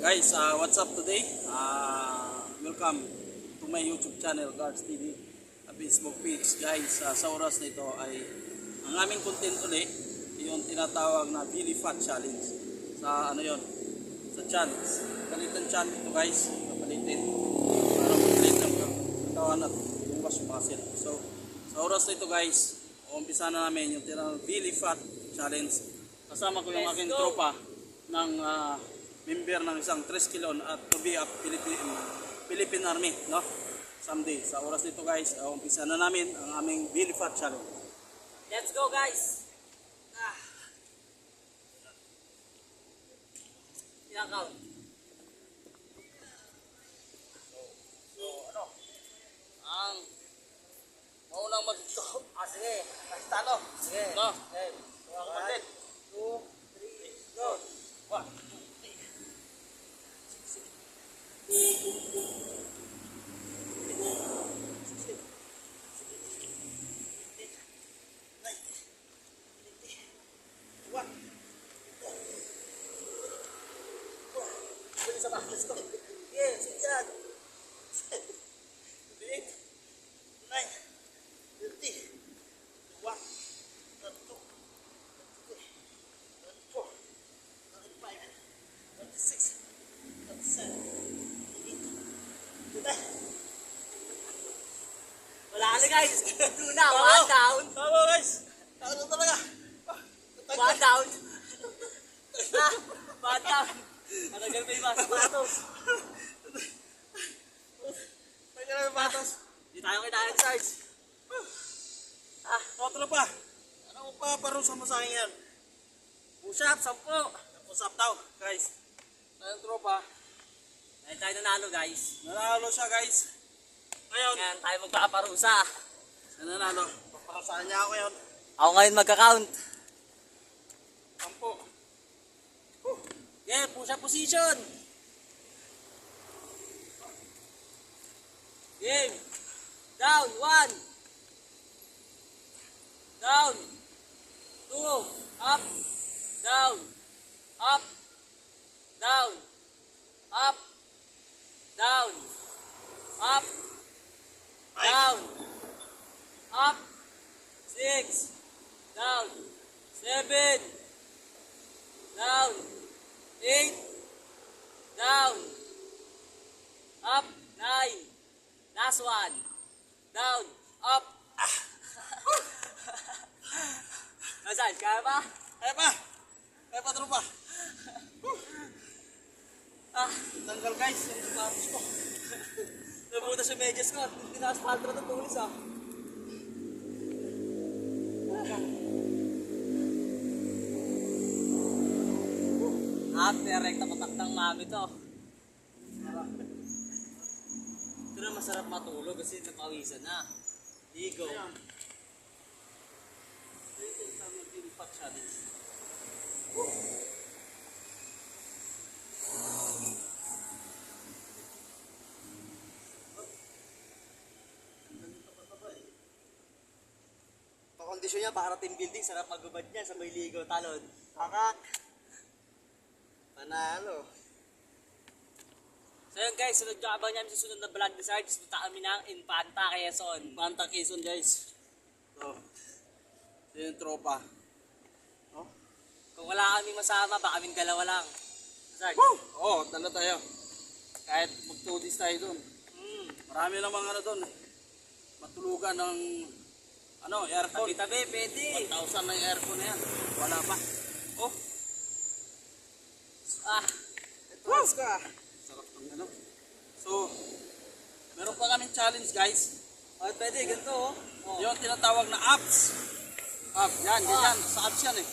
Guys, what's up today? Welcome to my YouTube channel, Guards TV, Facebook page. Guys, sa oras na ito ay ang aming content ulit, yung tinatawag na Belly Fat Challenge. Sa ano yon? Sa challenge. Palitan challenge ito guys, palitin. Para mag-treat ng katawan at yung wash muscle. So, sa oras na ito guys, umpisa na namin yung tinatawag Belly Fat Challenge. Kasama ko yung aking tropa ng member ng isang 3 kilon at to be a Philippine Army, no? Someday. Sa oras nito guys, umpisa na namin ang aming Belly Fat Challenge. Let's go guys! Ilang count? So, ano? Ang maunang mag-stop. Sige. Basta ano? Sige. No? Okay. 1, 2, 3, go! 1. Let's go. Yes, it's done. 8, 9, 50, 1, 2, 3, 4, 5, 26, 27, 8, 9. Wala na guys. 2 na. 1 down. Tama guys. Tama talaga. 1 down. 1 down. Matagal pa yung mga sapatos. May ka na yung patos. Hindi tayo kailangan charge. Otro pa. Ano pa parusa mo sa akin yan? Push up, 10. Push up daw, guys. Ayun tropa. Dahil tayo nanalo guys. Nanalo siya guys. Ngayon, Ngayon tayo magpaparusa. siya nanalo. Paparusahan niya ako ngayon. Ako ngayon magka-count. 10. Yeah, push up position. Game. Down, 1. Down. 2. Up. Down. Up. Down. Up. Down. Up. Down. Up. 6. Down. 7. Down. 8. Down. Up. 9. Last one. Down. Up. Nasaan? Kaya ba? Kaya pa. Kaya pa tropa. Tanggal guys. Yung sapatos ko. Nabutas yung medyas ko. Tinaspalto na itong tulis ah. Rekta patakdang mami to. Ito na masarap matulog kasi napawisan na. Ligo. Ito yung tamang Belly Fat Challenge. Pakondisyon niya para team building. Sarap magubad niya sa may ligo talon. Kakak. Panalo. So yun guys, sunod nyo abang namin sa sunod na vlog designs. Punta kami ng Infanta, Quezon. Infanta, Quezon guys. So, ito yung tropa. No? Kung wala kami masama, baka kaming dalawa lang. Sarge. Woo! Oo, tala tayo. Kahit mag-tudis tayo dun. Marami namang ano dun. Matulugan ng aircon. Tabi-tabi, pwede. 1,000 na yung aircon na yan. Wala pa. Oh, Ito ka. sarap ng ano. So, meron pa kaming challenge guys. Oh, pwede, ganito oh. Yung tinatawag na abs. Abs, yan, ganyan. Sa abs yan eh.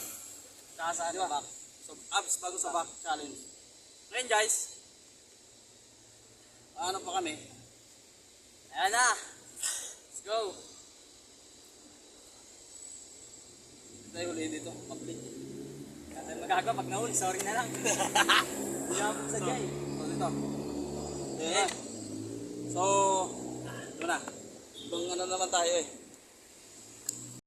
Saan Diba? ba? So, abs bago sa back challenge. Ngayon guys, ano pa kami? Ayan na. Let's go. Tayo huli dito, public. Kaya magagawa pag nahuli, sorry na lang. Hindi ako sa So, gay. dito. Eh. So, ito na. Ibang ano naman tayo eh.